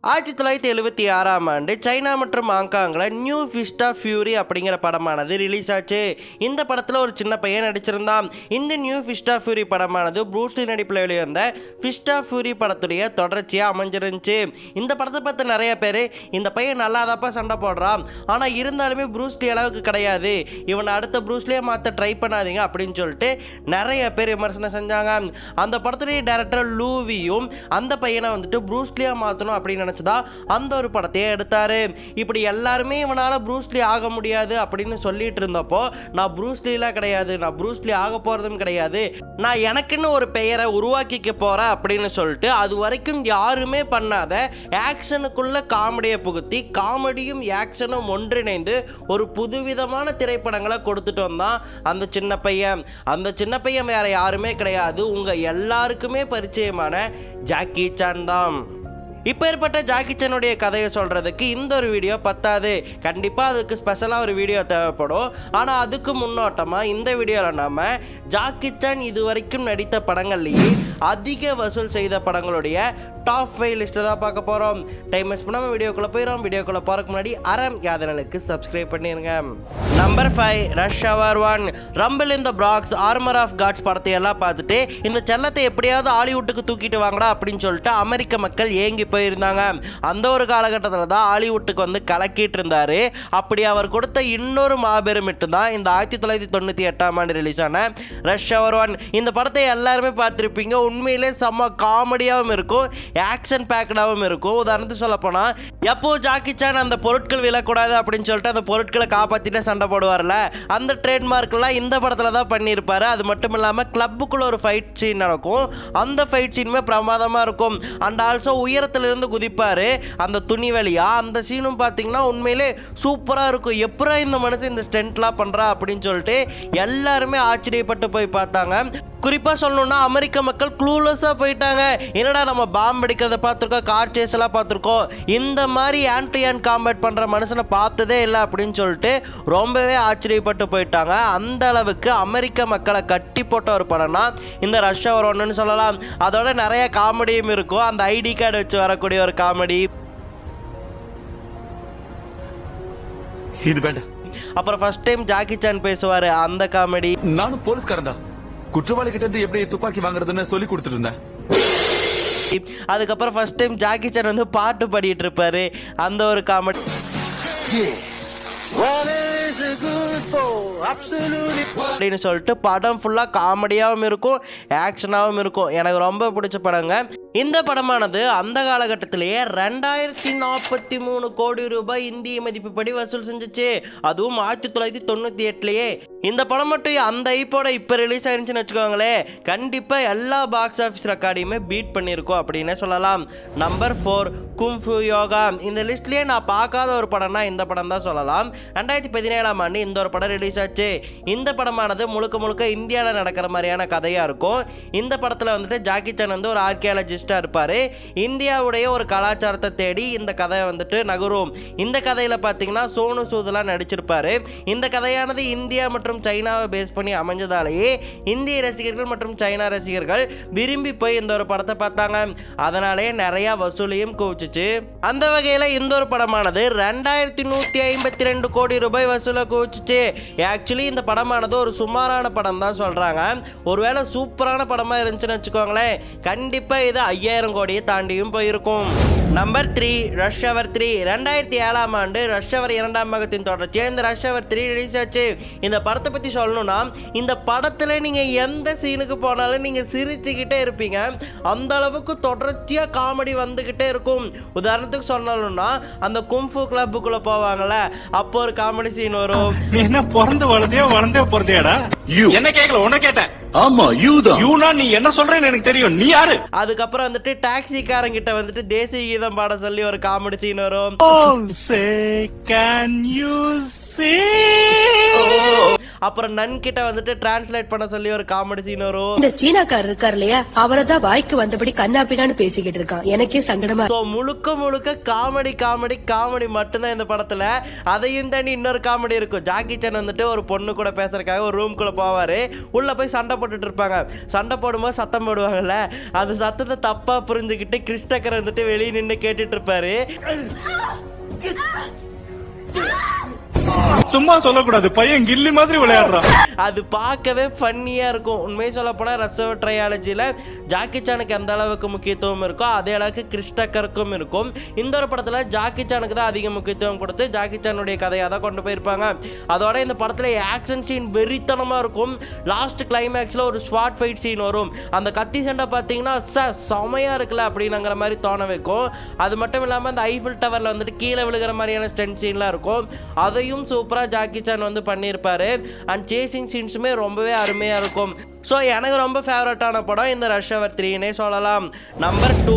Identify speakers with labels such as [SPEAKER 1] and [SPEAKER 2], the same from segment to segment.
[SPEAKER 1] 1976ஆம் ஆண்டு சைனா மற்றும் ஹாங்காங்ல new fist of fury அப்படிங்கிற படமானது ரிலீஸ் ஆச்சு. இந்த படத்துல ஒரு சின்ன பையன் நடிச்சிருந்தான். இந்த நியூ ஃபிஸ்ட் ஆஃப் ஃபியூரி படமானது ப்ரூஸ் லீ நடிப்பில் வெளிவந்த ஃபிஸ்ட் ஆஃப் ஃபியூரி படத்துடைய தொடர்ச்சியா அமைஞ்சிருந்துச்சு. இந்த படத்தை பார்த்து நிறைய பேர் இந்த பையன் நல்லாதாப்பா சண்டை போடுறான், ஆனா இருந்தாலுமே ப்ரூஸ் லீ அளவுக்கு கிடையாது, இவனை அடுத்த ப்ரூஸ் லீயை மாற்ற ட்ரை பண்ணாதீங்க அப்படின்னு சொல்லிட்டு நிறைய பேர் விமர்சனம் செஞ்சாங்க. அந்த படத்துடைய டைரக்டர் லூவியும் அந்த பையனை வந்துட்டு ப்ரூஸ் லீயா மாற்றணும் அப்படின்னு நினைச்சதா அந்த ஒரு படத்தையே எடுத்தாரு. இப்படி எல்லாருமே இவனால ப்ரூஸ் லீ ஆக முடியாது அப்படின்னு சொல்லிட்டு இருந்தப்போ, நான் ப்ரூஸ் லீலாம் கிடையாது, நான் ப்ரூஸ் லீ ஆக போறதும் கிடையாது, நான் எனக்குன்னு ஒரு பெயரை உருவாக்கிக்க போறேன் அப்படின்னு சொல்லிட்டு அது வரைக்கும் யாருமே பண்ணாத ஆக்ஷனுக்குள்ள காமெடியை புகுத்தி காமெடியும் ஆக்ஷனும் ஒன்றிணைந்து ஒரு புதுவிதமான திரைப்படங்களை கொடுத்துட்டு வந்தான் அந்த சின்ன பையன். அந்த சின்ன பையன் வேற யாருமே கிடையாது, உங்க எல்லாருக்குமே பரிச்சயமான ஜாக்கி சான் தான். இப்பேற்பட்ட ஜாக்கி சானுடைய கதையை சொல்றதுக்கு இந்த ஒரு வீடியோ பத்தாது, கண்டிப்பா அதுக்கு ஸ்பெஷலா ஒரு வீடியோ தேவைப்படும். ஆனா அதுக்கு முன்னோட்டமா இந்த வீடியோல நாம ஜாக்கி சான் இதுவரைக்கும் நடித்த படங்கள்லயே அதிக வசூல் செய்த படங்களுடைய டாப் 5 லிஸ்ட் தான் பார்க்க போறோம். டைம் வேஸ்ட் பண்ணாம வீடியோக்குள்ள போயிடும். வீடியோக்குள்ள போறதுக்கு முன்னாடி யாதனலுக்கு சப்ஸ்கிரைப் பண்ணிருங்க. Number 5 rush hour 1. Rumble in the Bronx, armour of gods படத்தை எல்லாம் பார்த்துட்டு இந்த செல்லத்தை எப்படியாவது ஹாலிவுட்டுக்கு தூக்கிட்டு வாங்கடா அப்படின்னு சொல்லிட்டு அமெரிக்க மக்கள் ஏங்கி போயிருந்தாங்க. அந்த ஒரு காலகட்டத்தில் தான் ஹாலிவுட்டுக்கு வந்து கலக்கிட்டு இருந்தாரு. அப்படி அவர் கொடுத்த இன்னொரு மாபெரும் ஹிட் தான் இந்த 1998ஆம் ஆண்டு ரிலீஸ் ஆன ரஷ் ஹவர் 1. இந்த படத்தை எல்லாருமே பார்த்திருப்பீங்க. உண்மையிலே செம்ம காமெடியாகவும் இருக்கும், ஆக்ஷன் பேக்கடாகவும் இருக்கும். உதாரணத்துக்கு சொல்ல போனா, எப்போ ஜாக்கி சான் அந்த பொருட்கள் விழக்கூடாது அப்படின்னு சொல்லிட்டு அந்த பொருட்களை காப்பாத்திட்டு சண்டை போடுவார்ல, அந்த ட்ரேட்மார்க் எல்லாம் இந்த படத்துல தான் பண்ணியிருப்பாரு. அது மட்டும் இல்லாம கிளப்புக்குள்ள ஒரு ஃபைட் சீன் நடக்கும். அந்த ஃபைட் சீனுமே பிரமாதமா இருக்கும். அண்ட் ஆல்சோ உயரத்திலிருந்து குதிப்பாரு அந்த துணி வழியா. அந்த சீனும் பாத்தீங்கன்னா உண்மையிலே சூப்பரா இருக்கும். எப்பரா இந்த மனுஷன் இந்த ஸ்டென்ட்லாம் பண்றா அப்படின்னு சொல்லிட்டு எல்லாருமே ஆச்சரியப்பட்டு போய் பார்த்தாங்க. குறிப்பா சொல்லணும்னா அமெரிக்க மக்கள் க்ளூலெஸ்ஸா போயிட்டாங்க. என்னடா நம்ம பாம்பு அடிக்கிறத பார்த்துருக்கோம், கார் சேஸ் எல்லாம் பார்த்துருக்கோம், இந்த மாதிரி ஹேண்ட் டு ஹேண்ட் காம்பேட் பண்ற மனுஷனை பார்த்ததே இல்லை அப்படின்னு சொல்லிட்டு ரொம்பவே ஆச்சரியப்பட்டு போயிட்டாங்க. அந்த அளவுக்கு அமெரிக்க மக்களை கட்டி போட்ட ஒரு படம்னா இந்த ரஷ் ஹவர் 1ன்னு சொல்லலாம். அதோட நிறைய காமெடியும் இருக்கும். அந்த ஐடி கார்டு வச்சு வரக்கூடிய ஒரு காமெடி,
[SPEAKER 2] இது வேண்டாம்.
[SPEAKER 1] அப்புறம் ஃபர்ஸ்ட் டைம் ஜாக்கி சான் பேசுவாரு அந்த காமெடி.
[SPEAKER 2] நானும் போலீஸ்காரன் தான், குற்றவாளி கிட்ட இருந்து எப்படி துப்பாக்கி வாங்குறதுன்னு சொல்லி கொடுத்துட்டு இருந்தேன்.
[SPEAKER 1] அதுக்கப்புறம் ஃபர்ஸ்ட் டைம் ஜாக்கி சான் வந்து பாட்டு பாடிட்டு இருப்பாரு அந்த ஒரு காமெடி. அப்படின்னு சொல்லிட்டு படம் ஃபுல்லா காமெடியாவும் இருக்கும், ஆக்ஷனாவும் இருக்கும். எனக்கு ரொம்ப பிடிச்ச படங்க இந்த படமானது. அந்த காலகட்டத்திலேயே 2043 கோடி ரூபாய் இந்திய மதிப்புப்படி வசூல் செஞ்சுச்சு. அதுவும் 1998லயே. இந்த படம் மட்டும் அந்த ஐப்போட இப்ப ரிலீஸ் ஆயிருச்சுன்னு வச்சுக்கோங்களேன், கண்டிப்பா எல்லா பாக்ஸ் ஆஃபீஸ் ரெக்கார்டையுமே பீட் பண்ணிருக்கோம் அப்படின்னு சொல்லலாம். Number 4 kung fu yoga. இந்த லிஸ்ட்லயே நான் பார்க்காத ஒரு படம்னா இந்த படம் தான் சொல்லலாம். 2017ஆம் ஆண்டு இந்த ஒரு படம் ரிலீஸ் ஆச்சு. இந்த படமானது முழுக்க முழுக்க இந்தியாவில் நடக்கிற மாதிரியான கதையா இருக்கும். இந்த படத்துல வந்துட்டு ஜாக்கி சான் வந்து ஒரு ஆர்கியாலஜிஸ்டா இருப்பாரு. இந்தியாவுடைய ஒரு கலாச்சாரத்தை தேடி இந்த கதை வந்துட்டு நகரும். இந்த கதையில பாத்தீங்கன்னா சோனு சூத்லாம் நடிச்சிருப்பாரு. இந்த கதையானது இந்தியா மற்றும் சைனாவை பேஸ் பண்ணி அமைஞ்சதாலேயே இந்திய ரசிகர்கள் மற்றும் சைனா ரசிகர்கள் விரும்பி போய் இந்த ஒரு படத்தை பார்த்தாங்க. அதனாலே நிறைய வசூலையும் குவிச்சுச்சு. அந்த வகையில இந்த ஒரு படமானது 2152 கோடி ரூபாய் வசூலை குவிச்சுச்சு. ஆக்சுவலி இந்த படமானது ஒரு சுமாரான படம் தான் சொல்றாங்க. ஒருவேளை சூப்பரான படமா இருந்துச்சுன்னு வச்சுக்கோங்களேன், கண்டிப்பா இது 5000 கோடியை தாண்டியும் போயிருக்கும். Number 3 rush hour 3. 2007ஆம் ஆண்டு ரஷ் ஹவர் 2ஆம் பாகத்தின் தொடர்ச்சியா இந்த ரஷ் ஹவர் 3 ரிலீஸ் ஆச்சு. இந்த படத்தை பத்தி சொல்லணும்னா, இந்த படத்துல நீங்க எந்த சீனுக்கு போனாலும் நீங்க சிரிச்சுக்கிட்டே இருப்பீங்க. அந்த அளவுக்கு தொடர்ச்சியா காமெடி வந்துகிட்டே இருக்கும். உதாரணத்துக்கு சொல்லணும்னா, அந்த குங்ஃபு கிளப்புக்குள்ள போவாங்கல்ல, அப்போ ஒரு காமெடி சீன் வரும்.
[SPEAKER 3] நீ என்ன பிறந்து வளர்ந்தே போறதேடா? என்ன கேட்கல, உன்ன கேட்டேன்.
[SPEAKER 2] ஆமா
[SPEAKER 3] யூனா நீ என்ன சொல்றேன்னு எனக்கு தெரியும், நீ யாரு?
[SPEAKER 1] அதுக்கப்புறம் வந்துட்டு டாக்ஸிக்காரங்கிட்ட வந்துட்டு தேசிய கீதம் பாட சொல்லி ஒரு காமெடி சீன் வரும். அப்புறம் நன் கிட்ட வந்துட்டு டிரான்ஸ்லேட் பண்ண சொல்லி ஒரு காமெடி சீன் வரும்.
[SPEAKER 4] இந்த சீனாக்காரர் இருக்கார் இல்லையா, அவரதான் வாய்க்கு வந்தபடி கண்ணாப்பினான்னு பேசிக்கிட்டு இருக்கான். எனக்கே சங்கடமா.
[SPEAKER 1] முழுக்க முழுக்க காமெடி காமெடி காமெடி மட்டும்தான் இந்த படத்துல. அதையும் தாண்டி இன்னொரு காமெடி இருக்கும். ஜாக்கி சான் வந்துட்டு ஒரு பொண்ணு கூட பேசுறதுக்காக ஒரு ரூம்குள்ள போவாரு. உள்ள போய் சண்டை போட்டுட்டு இருப்பாங்க. சண்டை போடும்போது சத்தம் போடுவாங்கல்ல, அந்த சத்தத்தை தப்பா புரிஞ்சுக்கிட்டு கிறிஸ் டக்கர் வந்துட்டு வெளியே நின்று கேட்டுட்டு இருப்பாரு.
[SPEAKER 3] சும்மா சொல்லக்கூடாது, பையன் கில்லி மாதிரி விளையாடுறான்.
[SPEAKER 1] அது பார்க்கவே ஃபன்னியா இருக்கும். உண்மையை சொல்ல போனா ரஷ்வர் ட்ரையாலஜில ஜாக்கி சானுக்கு எந்த அளவுக்கு முக்கியத்துவம் இருக்கோ அதே அளவுக்கு கிறிஸ் டக்கருக்கும் இருக்கும். இந்த ஒரு படத்துல ஜாக்கி சானுக்கு தான் அதிக முக்கியத்துவம் கொடுத்து ஜாக்கி சானுடைய கதையை தான் கொண்டு போயிருப்பாங்க. அதோட இந்த படத்துல ஆக்ஷன் சீன் வெறித்தனமா இருக்கும். லாஸ்ட் கிளைமேக்ஸ்ல ஒரு ஸ்வாட் ஃபைட் சீன் வரும். அந்த கத்தி சண்டை பார்த்தீங்கன்னா செமையா இருக்குல்ல அப்படிங்கிற மாதிரி தோண வைக்கும். அது மட்டும் இல்லாம அந்த ஐஃபில் டவர்ல வந்துட்டு கீழே விழுகிற மாதிரியான ஸ்டென்ட் சீன்லாம் இருக்கும். அதையும் சூப்பரா ஜாக்கி சான் வந்து பண்ணியிருப்பாரு. அண்ட் சேசிங் சீன்ஸுமே ரொம்பவே அருமையா இருக்கும். ஸோ எனக்கு ரொம்ப ஃபேவரட்டான படம் இந்த ரஷ் ஹவர் 3னே சொல்லலாம். Number 2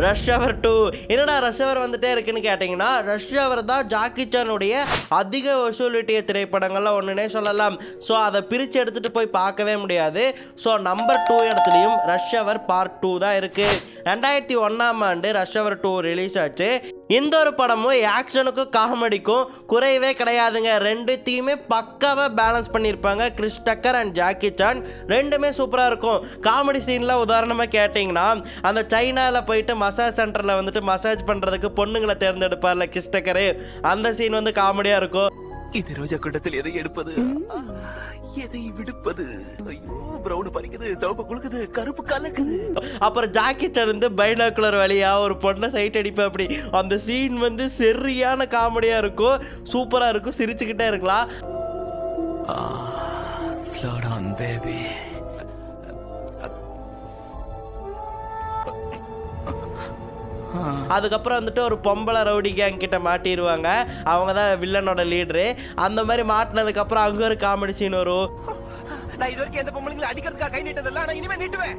[SPEAKER 1] rush hour 2. என்னடா ரஷ் ஹவர் வந்துட்டே இருக்குன்னு கேட்டிங்கன்னா, ரஷ் ஹவர் தான் ஜாக்கி சானுடைய அதிக வசூலிட்டிய திரைப்படங்கள்ல ஒன்றுனே சொல்லலாம். ஸோ அதை பிரித்து எடுத்துகிட்டு போய் பார்க்கவே முடியாது. ஸோ நம்பர் 2 இடத்துலையும் ரஷ் ஹவர் பார்ட் 2 தான் இருக்குது. 2001ஆம் ஆண்டு ரஷ் ஹவர் 2 ரிலீஸ் ஆச்சு. இந்த ஒரு படமும் ஆக்ஷனுக்கும் காமெடிக்கும் குறைவே கிடையாதுங்க. ரெண்டுத்தையுமே பக்காவாக பேலன்ஸ் பண்ணியிருப்பாங்க Chris Tucker and Jackie Chan. ரெண்டுமே சூப்பராக இருக்கும். காமெடி சீனில் உதாரணமாக கேட்டிங்கன்னா, அந்த சைனாவில் போயிட்டு மசாஜ் சென்டரில் வந்துட்டு மசாஜ் பண்ணுறதுக்கு பொண்ணுங்களை தேர்ந்தெடுப்பார்ல கிறிஸ் டக்கரு, அந்த சீன் வந்து காமெடியாக இருக்கும்.
[SPEAKER 5] இது ரோஜா குண்டத்தில் எதை எடுப்பது, எதை விடுப்பது, ஐயோ பிரவுன் பறிக்குது, சிவப்பு குளுக்குது, கருப்பு கலக்குது.
[SPEAKER 1] அப்புறம் ஜாக்கி சான் வந்து பைனாக்குலர் வழியா ஒரு பொண்ணை சைட் அடிப்பா. அப்படி அந்த சீன் வந்து சரியான காமெடியா இருக்கும். சூப்பரா இருக்கும். சிரிச்சுக்கிட்டே இருக்கலாம்.
[SPEAKER 2] Slow down, baby.
[SPEAKER 1] அதுக்கப்புறம் வந்துட்டு ஒரு பொம்பளை ரவுடி கேங் கிட்ட மாட்டிடுவாங்க. அவங்க தான் வில்லனோட லீடரு. அந்த மாதிரி மாட்டினதுக்கு அப்புறம் அங்க ஒரு காமெடி சீன் வரும்.
[SPEAKER 5] நான் இது வரைக்கும் எந்த பொம்பளைங்களை அடிக்கிறதுக்காக கை நீட்டதில்ல, ஆனா இனிமே நீட்டுவேன்.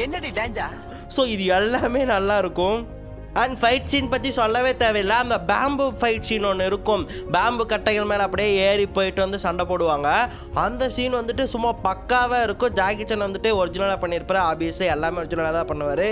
[SPEAKER 5] என்னடி டேஞ்சா?
[SPEAKER 1] ஸோ இது எல்லாமே நல்லா இருக்கும். அண்ட் ஃபைட் சீன் பற்றி சொல்லவே தேவையில்லை. அந்த பேம்பு ஃபைட் சீன் ஒன்று இருக்கும். பேம்பு கட்டைகள் மேலே அப்படியே ஏறி போயிட்டு வந்து சண்டை போடுவாங்க. அந்த சீன் வந்துட்டு சும்மா பக்காவாக இருக்கும். ஜாக்கி சான் வந்துட்டு ஒரிஜினலாக பண்ணியிருப்பாரு. ஆப்வியஸ்லி எல்லாமே ஒரிஜினலாக தான் பண்ணுவார்.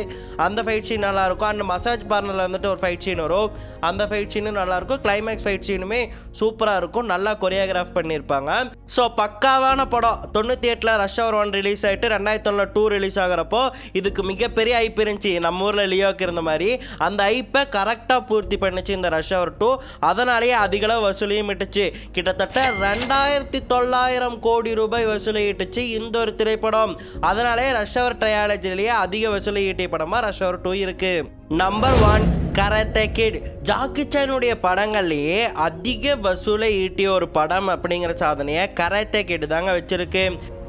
[SPEAKER 1] அந்த ஃபைட் சீன் நல்லாயிருக்கும். அண்ட் மசாஜ் பார்லரில் வந்துட்டு ஒரு ஃபைட் சீன் வரும். அந்த ஃபைட் சீனும் நல்லாயிருக்கும். கிளைமேக்ஸ் ஃபைட் சீனுமே சூப்பராக இருக்கும். நல்லா கொரியோகிராஃப் பண்ணியிருப்பாங்க. ஸோ பக்காவான படம். 98ல் ரஷ் ஹவர் 1 ரிலீஸ் ஆகிட்டு 2001 2 ரிலீஸ் ஆகிறப்போ இதுக்கு மிகப்பெரிய ஐப்பு இருந்துச்சு. நம்ம ஊரில் லியோக்கு இருந்த மாதிரி அந்த ஐப்பை கரெக்டாக பூர்த்தி பண்ணிச்சு இந்த ரஷ் ஹவர் 2. அதனாலேயே அதிகளவு வசூலையும் இட்டுச்சு. கிட்டத்தட்ட 2900 கோடி ரூபாய் வசூலை ஈட்டுச்சு இந்த ஒரு திரைப்படம். அதனாலே ரஷ் ஹவர் ட்ரையாலஜிலேயே அதிக வசூலை ஈட்டிய படமா ரஷ் ஹவர் 2 இருக்கு. Number 1 karate kid. ஜாக்கி சானுடைய படங்கள்லேயே அதிக வசூலை ஈட்டிய ஒரு படம் அப்படிங்கிற சாதனையை கராத்தே கிட் தாங்க வச்சிருக்கு.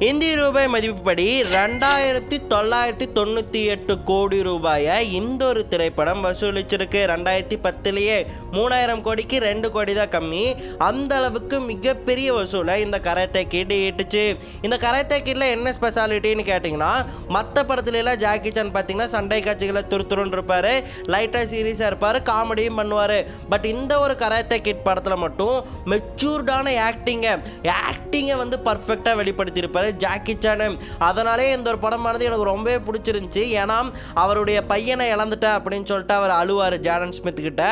[SPEAKER 1] இந்திய ரூபாய் மதிப்புப்படி 2998 கோடி ரூபாயை இந்த ஒரு திரைப்படம் வசூலிச்சிருக்கு. 2010லேயே 3000 கோடிக்கு 2 கோடி தான் கம்மி. அந்த அளவுக்கு மிகப்பெரிய வசூலை இந்த கராத்தே கிட் ஈட்டுச்சு. இந்த கராத்தே கிட்ல என்ன ஸ்பெஷாலிட்டின்னு கேட்டிங்கன்னா, மற்ற படத்துலலாம் ஜாக்கி சான் பார்த்தீங்கன்னா சண்டை காட்சிகளை துருத்துருன்னு இருப்பார், லைட்டாக சீரியஸாக இருப்பார், காமெடியும் பண்ணுவார். பட் இந்த ஒரு கராத்தே கிட் படத்தில் மட்டும் மெச்சூர்டான ஆக்டிங்கை வந்து பர்ஃபெக்டாக வெளிப்படுத்தியிருப்பார் ஜாக்கி சான். அதனாலே இந்த ஒரு படமானது எனக்கு ரொம்பவே பிடிச்சிருந்துச்சு. ஏன்னா அவருடைய பையனை இழந்துட்டேன் அப்படின்னு சொல்லிட்டு அவர் அழுவார் ஜாடன் ஸ்மித் கிட்ட.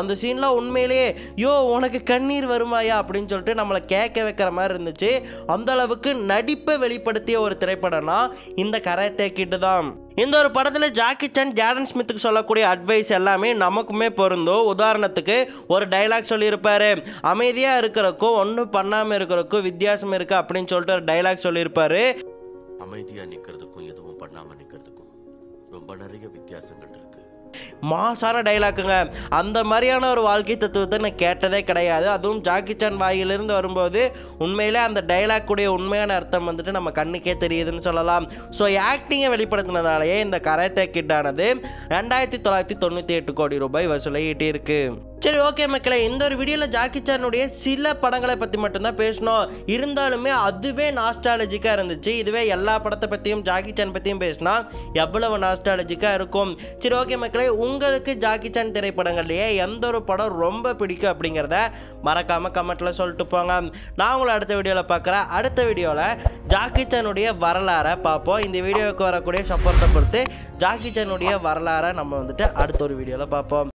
[SPEAKER 1] அந்த சீன்ல உண்மையிலேயே உனக்கு கண்ணீர் வருமாயா அப்படின்னு சொல்லிட்டு நம்மளை கேட்க வைக்கிற மாதிரி இருந்துச்சு. அந்த அளவுக்கு நடிப்பை வெளிப்படுத்திய ஒரு திரைப்படம்னா இந்த கராத்தே கிட் தான். இந்த ஒரு படத்துல ஜாக்கி சான் ஜாடன் ஸ்மித்துக்கு சொல்லக்கூடிய அட்வைஸ் எல்லாமே நமக்குமே பொருந்தும். உதாரணத்துக்கு ஒரு டைலாக் சொல்லியிருப்பாரு, அமைதியா இருக்கிறக்கும் ஒன்றும் பண்ணாம இருக்கிறக்கும் வித்தியாசம் இருக்கு அப்படின்னு சொல்லிட்டு ஒரு டைலாக் சொல்லியிருப்பாரு.
[SPEAKER 5] அமைதியா நிக்கிறதுக்கும் எதுவும் பண்ணாம நிக்கிறதுக்கும் ரொம்ப நிறைய வித்தியாசங்கள் இருக்கு.
[SPEAKER 1] மாசான டைலாக்குங்க. அந்த மாதிரியான ஒரு வாழ்க்கை தத்துவத்தை நான் கேட்டதே கிடையாது. அதுவும் ஜாக்கி சான் வாயிலிருந்து வரும்போது உண்மையிலே அந்த டைலாக்குடைய உண்மையான அர்த்தம் வந்துட்டு நம்ம கண்ணுக்கே தெரியுதுன்னு சொல்லலாம். ஸோ ஆக்டிங்கை வெளிப்படுத்தினதாலேயே இந்த கராத்தே கிட் ஆனது 2998 கோடி ரூபாய் வசூலை ஈட்டியிருக்கு. சரி, ஓகே மக்களே, இந்த ஒரு வீடியோவில் ஜாக்கி சானுடைய சில படங்களை பற்றி மட்டும்தான் பேசணும். இருந்தாலுமே அதுவே நாஸ்டாலஜிக்காக இருந்துச்சு. இதுவே எல்லா படத்தை பற்றியும் ஜாக்கி சான் பற்றியும் பேசினா எவ்வளவு நாஸ்டாலஜிக்காக இருக்கும். சரி, ஓகே மக்களே, உங்களுக்கு ஜாக்கி சான் திரைப்படங்கள்லயே எந்த ஒரு படம் ரொம்ப பிடிக்கும் அப்படிங்கிறத மறக்காம கமெண்ட்ல சொல்லிட்டு போங்க. நான் உங்களை அடுத்த வீடியோவில் பார்க்குறேன். அடுத்த வீடியோவில் ஜாக்கி சானுடைய வரலாறை பார்ப்போம். இந்த வீடியோவுக்கு வரக்கூடிய சப்போர்ட்டை பொறுத்து ஜாக்கி சானுடைய வரலாறை நம்ம வந்துட்டு அடுத்த ஒரு வீடியோவில் பார்ப்போம்.